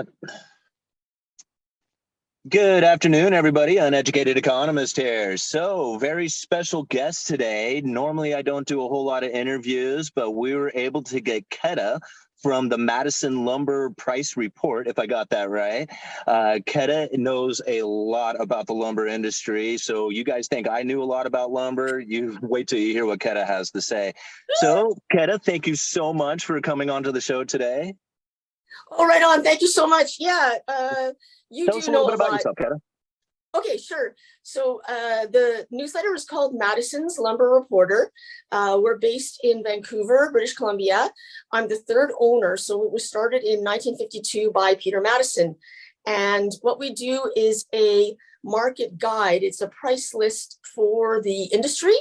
that. Good afternoon, everybody. Uneducated economist here. So, very special guest today. Normally, I don't do a whole lot of interviews, but we were able to get Kéta from the Madison Lumber Price Report, if I got that right. Kéta knows a lot about the lumber industry. So you guys think I knew a lot about lumber? You wait till you hear what Kéta has to say. So, Kéta, thank you so much for coming onto the show today. Oh, right on. Thank you so much. Yeah, you Tell do us a know little bit a about lot. yourself, Kéta. Okay, sure. So the newsletter is called Madison's Lumber Reporter. We're based in Vancouver, British Columbia. I'm the third owner. So it was started in 1952 by Peter Madison. And what we do is a market guide. It's a price list for the industry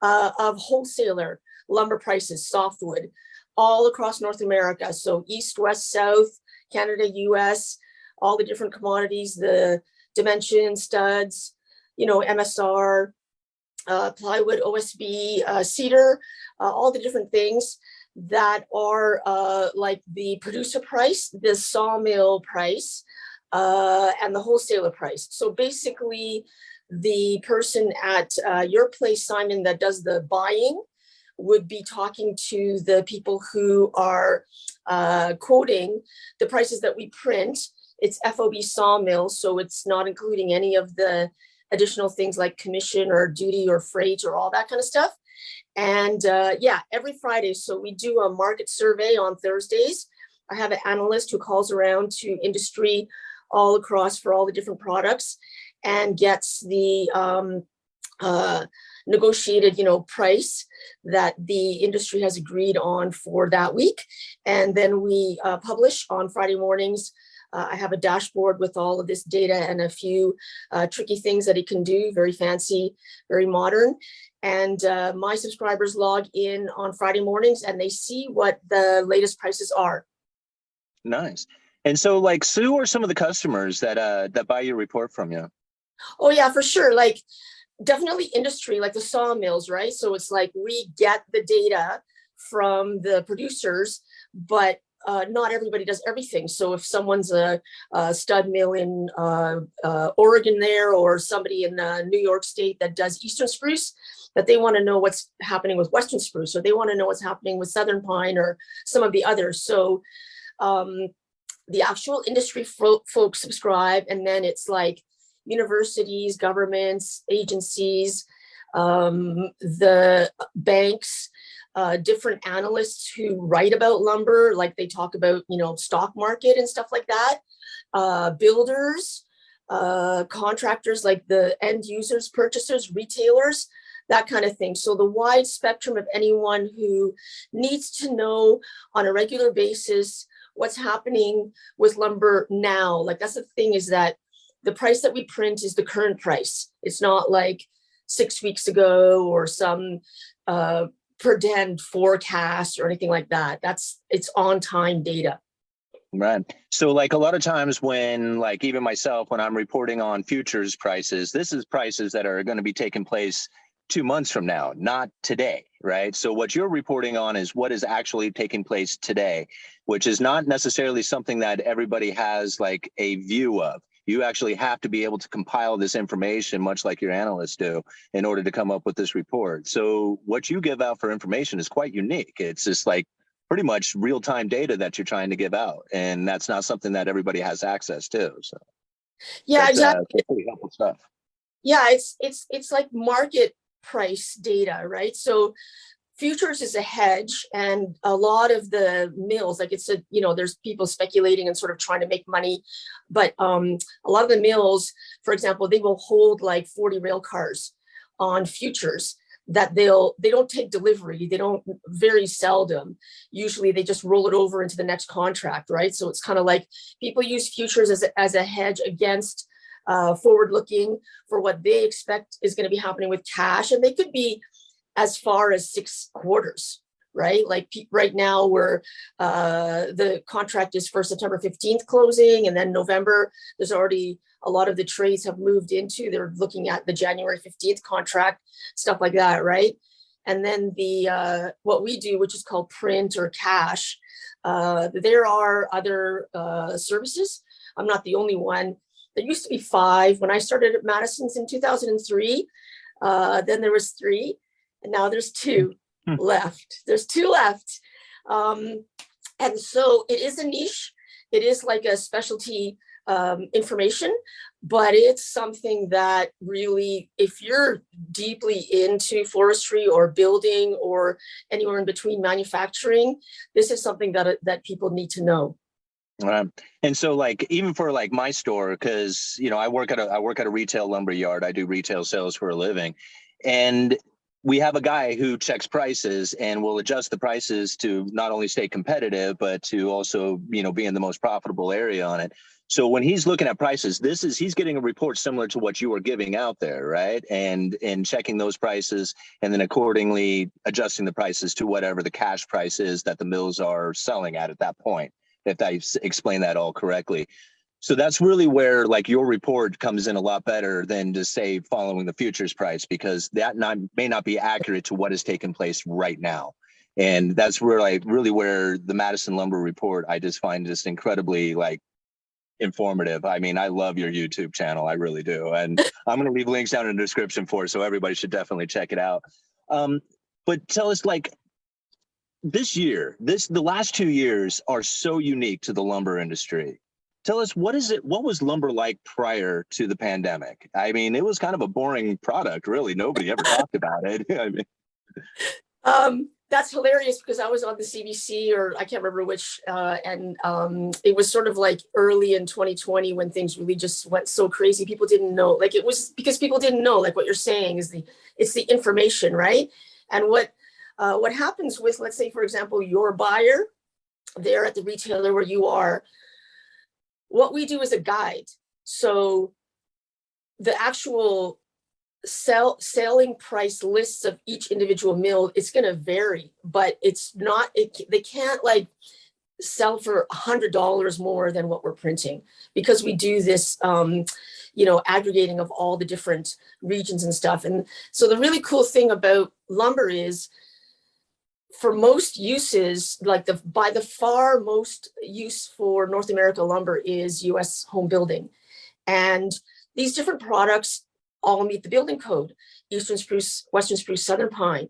of wholesaler lumber prices, softwood, all across North America. So east, west, south, Canada, US, all the different commodities, the dimension, studs, MSR, plywood, OSB, cedar, all the different things that are like the producer price, the sawmill price, and the wholesaler price. So basically, the person at your place, Simon, that does the buying would be talking to the people who are quoting the prices that we print. It's FOB sawmill, so it's not including any of the additional things like commission or duty or freight or all that kind of stuff. And yeah, every Friday. So we do a market survey on Thursdays. I have an analyst who calls around to industry all across for all the different products and gets the negotiated, price that the industry has agreed on for that week. And then we publish on Friday mornings. I have a dashboard with all of this data and a few tricky things that it can do, very fancy, very modern. And my subscribers log in on Friday mornings and they see what the latest prices are. Nice. And so, who are some of the customers that buy your report from you? Oh, yeah, for sure. Definitely industry, like the sawmills, right? So it's like we get the data from the producers, but not everybody does everything. So if someone's a stud mill in Oregon there, or somebody in New York State that does Eastern spruce, that they want to know what's happening with Western spruce, or they want to know what's happening with Southern pine or some of the others. So the actual industry folks subscribe, and then it's like universities, governments, agencies, the banks, different analysts who write about lumber, like they talk about, stock market and stuff like that, builders, contractors, like the end users, purchasers, retailers, that kind of thing. So the wide spectrum of anyone who needs to know on a regular basis what's happening with lumber now. Like that's the thing, is that the price that we print is the current price. It's not like 6 weeks ago or some pretend forecast or anything like that. It's on time data. Right. So a lot of times when even myself, when I'm reporting on futures prices, this is prices that are going to be taking place 2 months from now, not today, right? So what you're reporting on is what is actually taking place today, which is not necessarily something that everybody has a view of. You actually have to be able to compile this information, much like your analysts do, in order to come up with this report. So what you give out for information is quite unique. It's just pretty much real-time data that you're trying to give out. And that's not something that everybody has access to. So yeah, exactly. That's pretty helpful stuff. Yeah, it's like market price data, right? So futures is a hedge, and a lot of the mills, there's people speculating and sort of trying to make money, but a lot of the mills, for example, they will hold 40 rail cars on futures that they don't take delivery. They don't, very seldom. Usually they just roll it over into the next contract, right? So it's kind of like people use futures as a hedge against forward looking for what they expect is going to be happening with cash, and they could be as far as 6 quarters, right? Right now, where the contract is for September 15th closing, and then November, there's already a lot of the trades have moved into, they're looking at the January 15th contract, stuff like that, right? And then the what we do, which is called print or cash. There are other services. I'm not the only one. There used to be 5 when I started at Madison's in 2003. Then there was 3, and now there's 2 left. There's 2 left. And so it is a niche. It is like a specialty information, but it's something that really, if you're deeply into forestry or building or anywhere in between manufacturing, this is something that people need to know. And so like, even for like my store, because, you know, I work at a retail lumber yard. I do retail sales for a living. And we have a guy who checks prices and will adjust the prices to not only stay competitive, but to also, you know, be in the most profitable area on it. So when he's looking at prices, he's getting a report similar to what you are giving out there, right? And checking those prices and then accordingly adjusting the prices to whatever the cash price is that the mills are selling at that point, if I explain that all correctly. So that's really where like your report comes in a lot better than to say following the futures price, because that may not be accurate to what is taking place right now. And that's where like really where the Madison Lumber Report, I just find just incredibly like informative. I mean, I love your YouTube channel. I really do. And I'm going to leave links down in the description for it, so everybody should definitely check it out. But tell us, like, this year, the last 2 years are so unique to the lumber industry. Tell us, what was lumber like prior to the pandemic? I mean, it was kind of a boring product, really. Nobody ever talked about it. I mean, that's hilarious, because I was on the CBC, or I can't remember which, and it was sort of like early in 2020 when things really just went so crazy. People didn't know, like, it was because people didn't know, like what you're saying is it's the information, right? And what happens with, let's say, for example, your buyer there at the retailer where you are, what we do is a guide. So the actual selling price lists of each individual mill, it's going to vary, but it's not, they can't like sell for $100 more than what we're printing, because we do this, you know, aggregating of all the different regions and stuff. And so the really cool thing about lumber is, for most uses, like by the far most use for North America lumber is US home building. And these different products all meet the building code: Eastern spruce, Western spruce, Southern pine,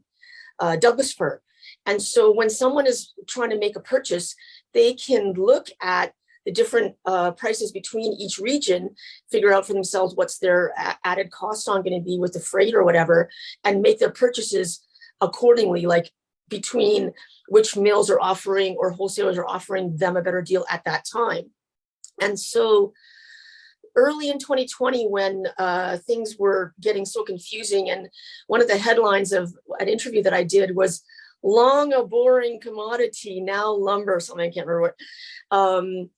Douglas fir. And so when someone is trying to make a purchase, they can look at the different prices between each region, figure out for themselves what's their added cost on going to be with the freight or whatever, and make their purchases accordingly, like between which mills are offering or wholesalers are offering them a better deal at that time. And so early in 2020, when things were getting so confusing, and one of the headlines of an interview that I did was "Long a boring commodity, now lumber," something, I can't remember what.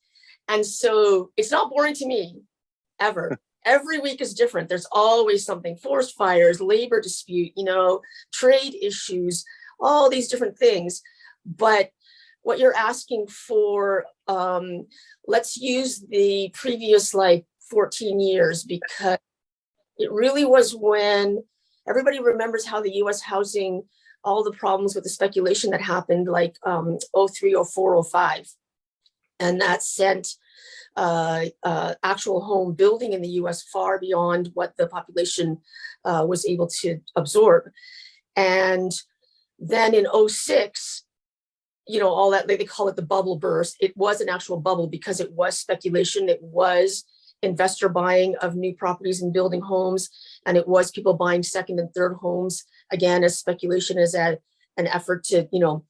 And so it's not boring to me, ever. Every week is different. There's always something: forest fires, labor dispute, you know, trade issues, all these different things. But what you're asking for, let's use the previous like 14 years, because it really was when everybody remembers how the US housing, all the problems with the speculation that happened like 03, 04, 05. And that sent actual home building in the US far beyond what the population was able to absorb. And then in 06, you know, all that, they call it the bubble burst. It was an actual bubble because it was speculation. It was investor buying of new properties and building homes. And it was people buying second and third homes, again, as speculation, as an effort to, you know,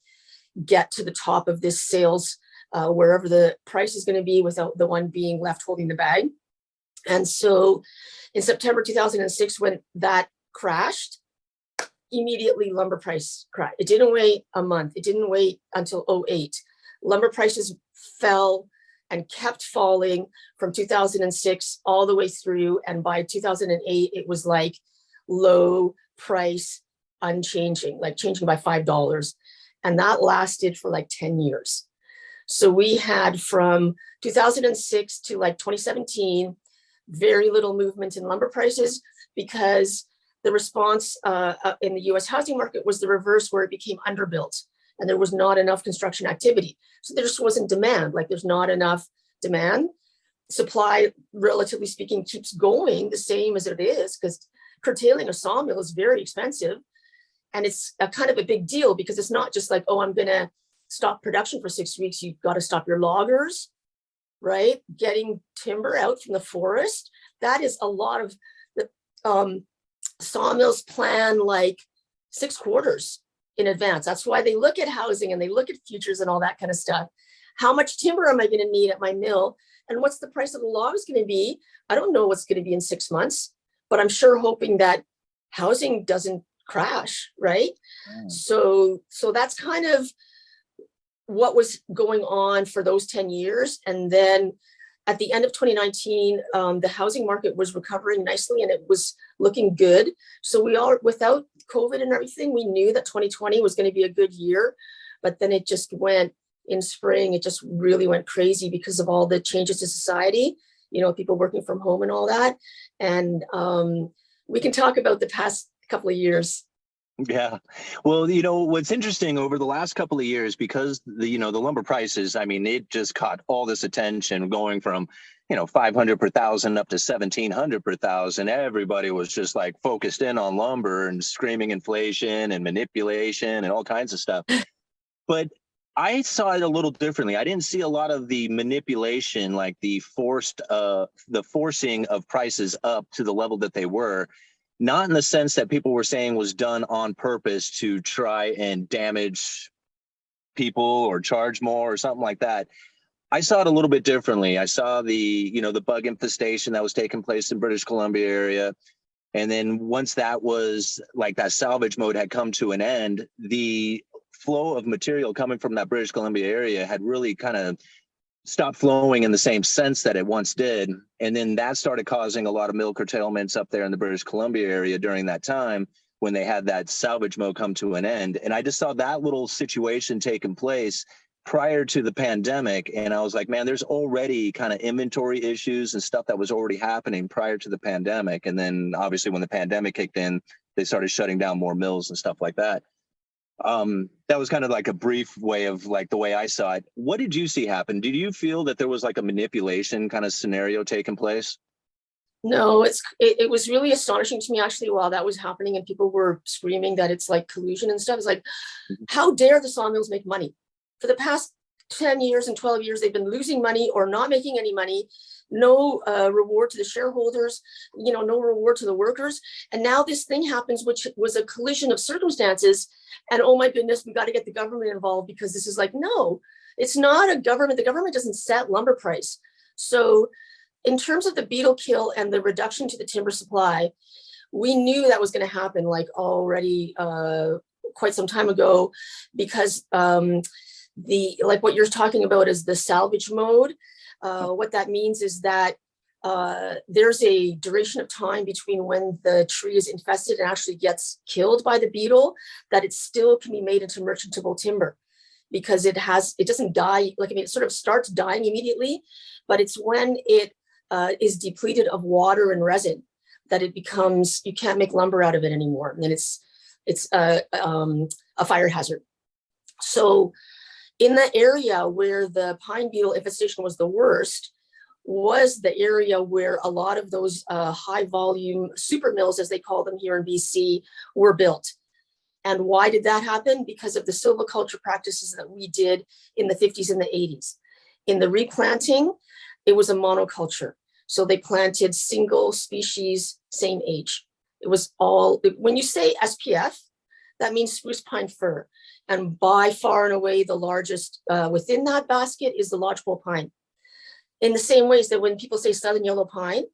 get to the top of this sales, wherever the price is going to be, without the one being left holding the bag. And so in September 2006, when that crashed, immediately lumber price crashed. It didn't wait a month. It didn't wait until 08. Lumber prices fell and kept falling from 2006 all the way through. And by 2008, it was like low price, unchanging, like changing by $5. And that lasted for like 10 years. So we had from 2006 to like 2017, very little movement in lumber prices, because the response in the US housing market was the reverse, where it became underbuilt and there was not enough construction activity. So there just wasn't demand, like there's not enough demand. Supply, relatively speaking, keeps going the same as it is, because curtailing a sawmill is very expensive. And it's a kind of a big deal, because it's not just like, oh, I'm gonna stop production for 6 weeks. You've got to stop your loggers, right? Getting timber out from the forest. That is a lot of the sawmills plan like 6 quarters in advance. That's why they look at housing and they look at futures and all that kind of stuff. How much timber am I going to need at my mill? And what's the price of the logs going to be? I don't know what's going to be in 6 months, but I'm sure hoping that housing doesn't crash, right? So that's kind of what was going on for those 10 years. And then at the end of 2019, the housing market was recovering nicely and it was looking good. So we all, without COVID and everything, we knew that 2020 was going to be a good year, but then it just went in spring. It just really went crazy because of all the changes to society, you know, people working from home and all that. And we can talk about the past couple of years. Yeah. Well, you know, what's interesting over the last couple of years, because the lumber prices, I mean, it just caught all this attention, going from, 500 per thousand up to 1,700 per thousand. Everybody was just like focused in on lumber and screaming inflation and manipulation and all kinds of stuff. But I saw it a little differently. I didn't see a lot of the manipulation, like the forcing of prices up to the level that they were. Not in the sense that people were saying was done on purpose to try and damage people or charge more or something like that. I saw it a little bit differently. I saw the bug infestation that was taking place in British Columbia area. And then once that was like that salvage mode had come to an end, the flow of material coming from that British Columbia area had really kind of stopped flowing in the same sense that it once did. And then that started causing a lot of mill curtailments up there in the British Columbia area during that time when they had that salvage mode come to an end. And I just saw that little situation taking place prior to the pandemic. And I was like, man, there's already kind of inventory issues and stuff that was already happening prior to the pandemic. And then obviously when the pandemic kicked in, they started shutting down more mills and stuff like that. That was kind of like a brief way of like the way I saw it. What did you see happen? Did you feel that there was like a manipulation kind of scenario taking place? No, it was really astonishing to me actually while that was happening and people were screaming that it's like collusion and stuff. It's like, how dare the sawmills make money? For the past 10 years and 12 years, they've been losing money or not making any money. No reward to the shareholders, no reward to the workers. And now this thing happens, which was a collision of circumstances. And oh my goodness, we got to get the government involved, because this is like, no, it's not a government. The government doesn't set lumber price. So in terms of the beetle kill and the reduction to the timber supply, we knew that was going to happen like already quite some time ago, because like what you're talking about is the salvage mode. What that means is that there's a duration of time between when the tree is infested and actually gets killed by the beetle, that it still can be made into merchantable timber, because it doesn't die. Like, I mean, it sort of starts dying immediately, but it's when it is depleted of water and resin that it becomes, you can't make lumber out of it anymore. And then it's a fire hazard. So in the area where the pine beetle infestation was the worst, was the area where a lot of those high volume super mills, as they call them here in BC, were built. And why did that happen? Because of the silviculture practices that we did in the 50s and the 80s. In the replanting, it was a monoculture. So they planted single species, same age. It was all, when you say SPF, that means spruce, pine, fir. And by far and away, the largest within that basket is the lodgepole pine. In the same ways that when people say southern yellow pine,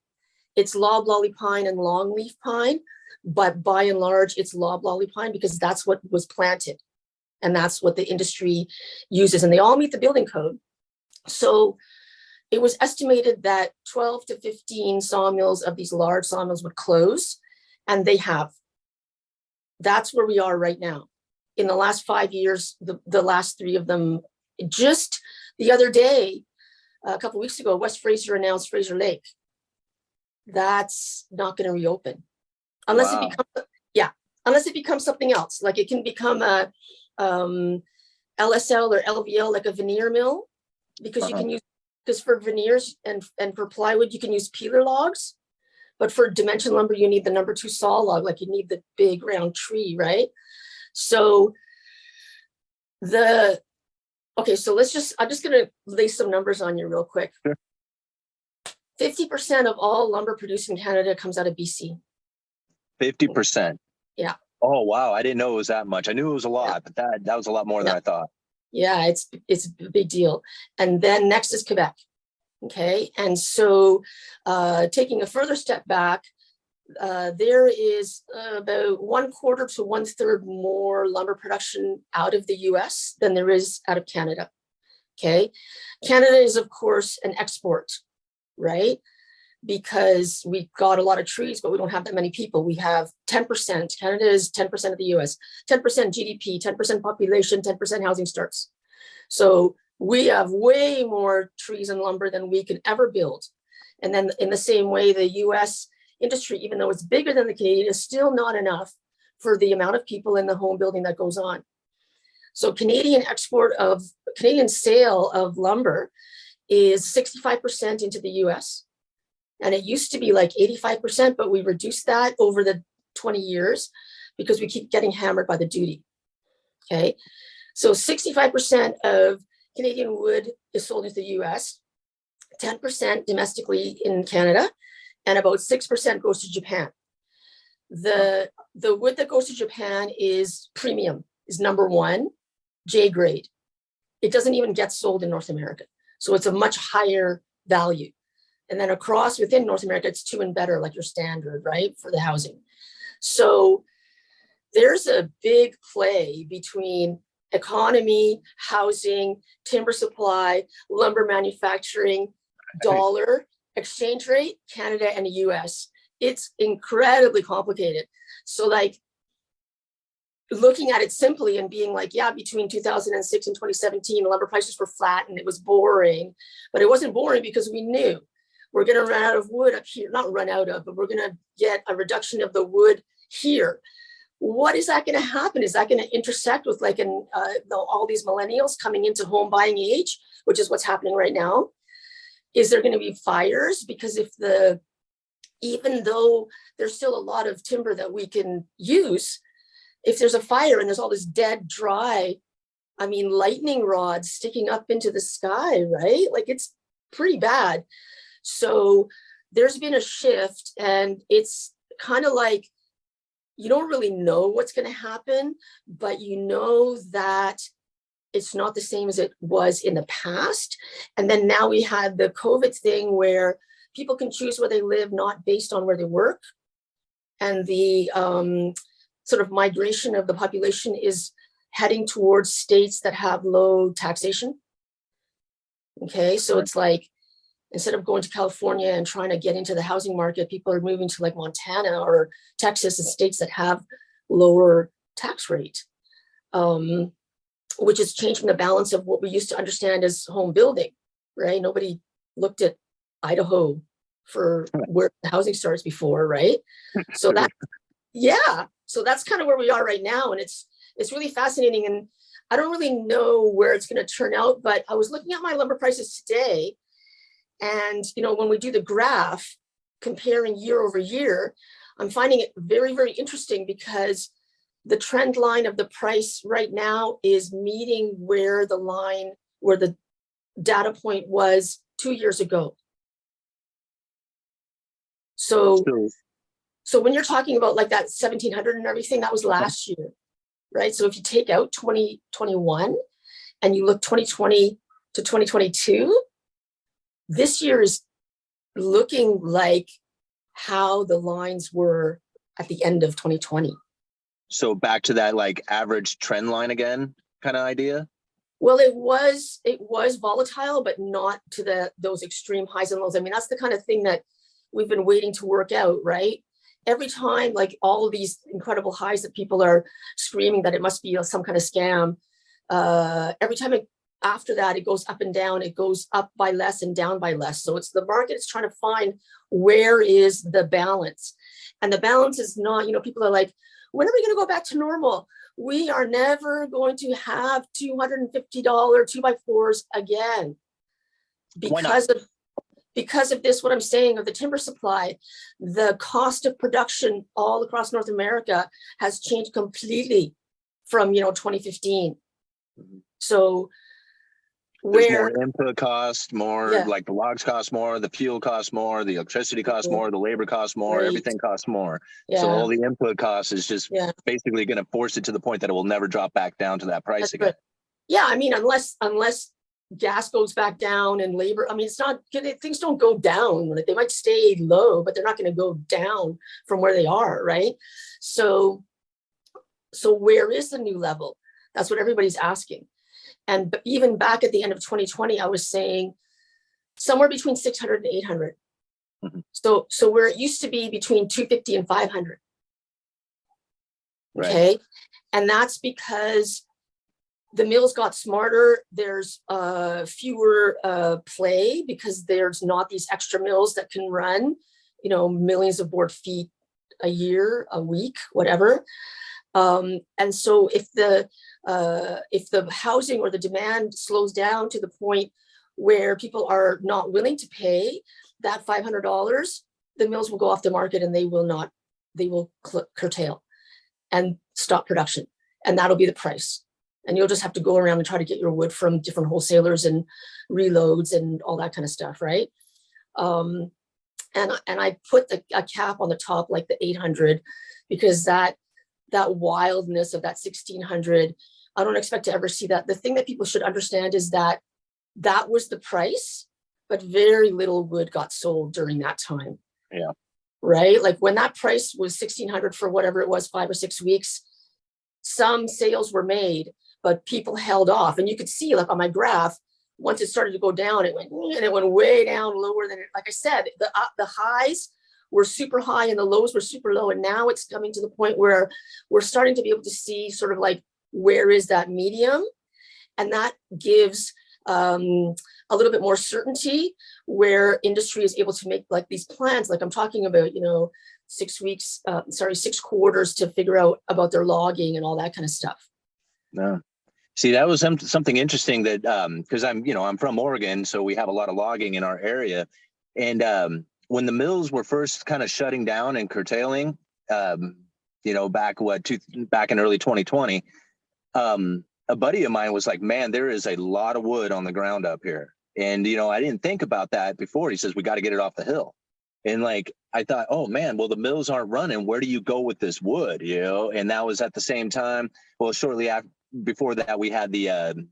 it's loblolly pine and longleaf pine, but by and large, it's loblolly pine because that's what was planted. And that's what the industry uses. And they all meet the building code. So it was estimated that 12 to 15 sawmills of these large sawmills would close, and they have. That's where we are right now. In the last 5 years, the last 3 of them, just the other day, a couple of weeks ago, West Fraser announced Fraser Lake. That's not going to reopen. unless it Wow. becomes, yeah, unless it becomes something else. Like it can become a LSL or LVL, like a veneer mill, because you Uh-huh. can use, because for veneers and for plywood, you can use peeler logs. But for dimension lumber, you need the #2 saw log, like you need the big round tree, right? So okay, so I'm just gonna lay some numbers on you real quick. Sure. 50% of all lumber produced in Canada comes out of BC. 50%. Yeah. Oh, wow. I didn't know it was that much. I knew it was a lot, but that was a lot more than I thought. Yeah, it's a big deal. And then next is Quebec. Okay. And so taking a further step back, there is about 1/4 to 1/3 more lumber production out of the US than there is out of Canada. Okay. Canada is, of course, an export, right? Because we've got a lot of trees, but we don't have that many people. We have 10%. Canada is 10% of the US, 10% GDP, 10% population, 10% housing starts. So we have way more trees and lumber than we can ever build. And then in the same way, the US industry, even though it's bigger than the Canadian, is still not enough for the amount of people in the home building that goes on. So Canadian sale of lumber is 65% into the US. And it used to be like 85%, but we reduced that over the 20 years because we keep getting hammered by the duty. Okay. So 65% of Canadian wood is sold into the US, 10% domestically in Canada, and about 6% goes to Japan. The wood that goes to Japan is premium, is #1, J grade. It doesn't even get sold in North America. So it's a much higher value. And then across within North America, it's 2 and better, like your standard, right, for the housing. So there's a big play between economy, housing, timber supply, lumber manufacturing, dollar, exchange rate, Canada and the US. It's incredibly complicated. So like looking at it simply and being like, yeah, between 2006 and 2017, lumber prices were flat and it was boring, but it wasn't boring because we knew we're going to run out of wood up here, not run out of, but we're going to get a reduction of the wood here. What is that going to happen? Is that going to intersect with like all these millennials coming into home buying age, which is what's happening right now? Is there going to be fires? Because even though there's still a lot of timber that we can use, if there's a fire and there's all this dead, dry, lightning rods sticking up into the sky, right? Like it's pretty bad. So there's been a shift, and it's kind of like, you don't really know what's going to happen, but you know that it's not the same as it was in the past. And then now we had the COVID thing where people can choose where they live, not based on where they work. And the sort of migration of the population is heading towards states that have low taxation. Okay, so it's like, instead of going to California and trying to get into the housing market, people are moving to like Montana or Texas and states that have lower tax rate, which is changing the balance of what we used to understand as home building, right? Nobody looked at Idaho for where the housing starts before, right? So so that's kind of where we are right now. And it's really fascinating. And I don't really know where it's going to turn out, but I was looking at my lumber prices today. And, when we do the graph comparing year over year, I'm finding it very, very interesting because the trend line of the price right now is meeting where the data point was 2 years ago. So when you're talking about like that 1700 and everything, that was last year, right? So if you take out 2021 and you look 2020 to 2022, this year is looking like how the lines were at the end of 2020. So back to that like average trend line again kind of idea? Well, it was volatile, but not to those extreme highs and lows. That's the kind of thing that we've been waiting to work out, right? Every time, like all of these incredible highs that people are screaming that it must be some kind of scam, every time after that, it goes up and down. It goes up by less and down by less. So it's the market is trying to find where is the balance. And the balance is not, people are like, when are we going to go back to normal? We are never going to have $250 2x4s again because of this, what I'm saying, of the timber supply. The cost of production all across North America has changed completely from 2015. So there's more input cost, more yeah. like the logs cost more, the fuel costs more, the electricity costs more, the labor costs more, everything costs more. Yeah. So all the input costs is just basically going to force it to the point that it will never drop back down to that price That's again. Right. Yeah, I mean, unless gas goes back down and labor, I mean, it's not, things don't go down. Like, they might stay low, but they're not going to go down from where they are, right? So where is the new level? That's what everybody's asking. And even back at the end of 2020, I was saying somewhere between 600 and 800. Mm-hmm. So where it used to be between 250 and 500. Right. Okay. And that's because the mills got smarter. There's fewer play because there's not these extra mills that can run, millions of board feet a year, a week, whatever. And so if the housing or the demand slows down to the point where people are not willing to pay that $500, the mills will go off the market and they will curtail and stop production. And that'll be the price. And you'll just have to go around and try to get your wood from different wholesalers and reloads and all that kind of stuff, right? And I put a cap on the top, like the 800, because that wildness of that 1600, I don't expect to ever see that. The thing that people should understand is that was the price, but very little wood got sold during that time. Yeah. Right? Like when that price was 1600 for whatever it was, 5 or 6 weeks, some sales were made, but people held off. And you could see, like on my graph, once it started to go down, it went way down lower than it. Like I said, the highs were super high and the lows were super low. And now it's coming to the point where we're starting to be able to see sort of like, where is that medium? And that gives a little bit more certainty, where industry is able to make like these plans, like I'm talking about, 6 quarters to figure out about their logging and all that kind of stuff. No. See, that was something interesting that, because I'm from Oregon, so we have a lot of logging in our area. And when the mills were first kind of shutting down and curtailing, back in early 2020, a buddy of mine was like, man, there is a lot of wood on the ground up here. And, I didn't think about that before. He says, we got to get it off the hill. And like, I thought, oh man, well, the mills aren't running. Where do you go with this wood? And that was at the same time, well, shortly before that, we had the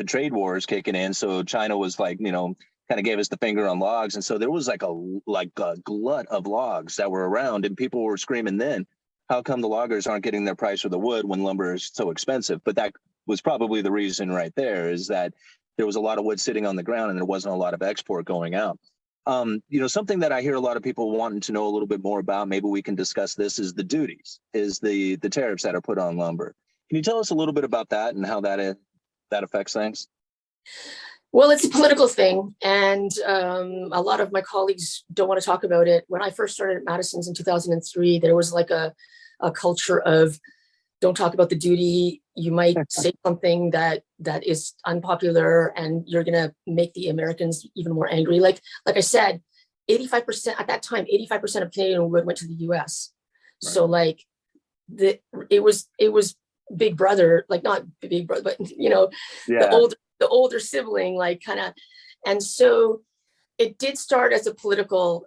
trade wars kicking in. So China was like, kind of gave us the finger on logs. And so there was like a glut of logs that were around, and people were screaming then, how come the loggers aren't getting their price for the wood when lumber is so expensive? But that was probably the reason right there, is that there was a lot of wood sitting on the ground and there wasn't a lot of export going out. Something that I hear a lot of people wanting to know a little bit more about, maybe we can discuss this, is the duties, is the tariffs that are put on lumber. Can you tell us a little bit about that and how that affects things? Well, it's a political thing, and a lot of my colleagues don't want to talk about it. When I first started at Madison's in 2003, there was like a culture of don't talk about the duty. You might say something that is unpopular, and you're going to make the Americans even more angry. Like I said, 85% at that time, 85% of Canadian wood went to the U.S. Right. So like it was Big Brother, like not Big Brother, but the older sibling, like kind of. And so it did start as a political,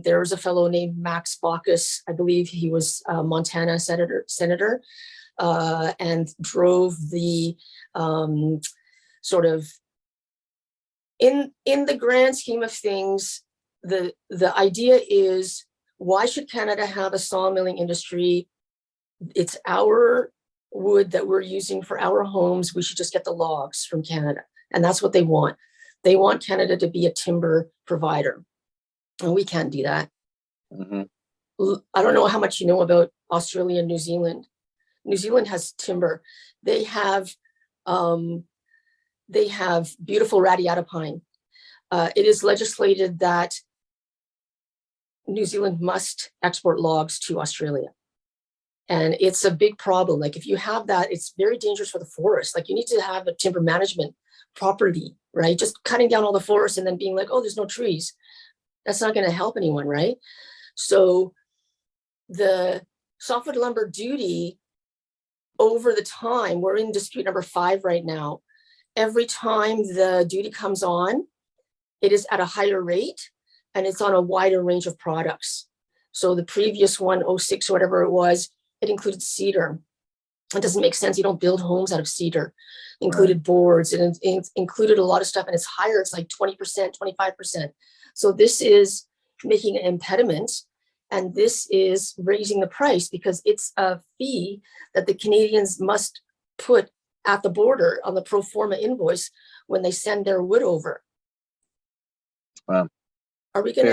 there was a fellow named Max Baucus, I believe he was a Montana senator, and drove the sort of, in the grand scheme of things, the idea is, why should Canada have a sawmilling industry? It's our wood that we're using for our homes. We should just get the logs from Canada. And that's what they want. They want Canada to be a timber provider. And we can't do that. Mm-hmm. I don't know how much you know about Australia and New Zealand. New Zealand has timber. They have beautiful radiata pine. It is legislated that New Zealand must export logs to Australia. And it's a big problem. Like if you have that, it's very dangerous for the forest. Like you need to have a timber management property, right? Just cutting down all the forest and then being like, oh, there's no trees. That's not going to help anyone, right? So the softwood lumber duty over the time, we're in dispute number 5 right now. Every time the duty comes on, it is at a higher rate and it's on a wider range of products. So the previous one, 06, whatever it was, it included cedar. It doesn't make sense. You don't build homes out of cedar. It included boards and it included a lot of stuff, and it's higher. It's like 20%, 25%. So this is making an impediment, and this is raising the price because it's a fee that the Canadians must put at the border on the pro forma invoice when they send their wood over. Wow. Are we going to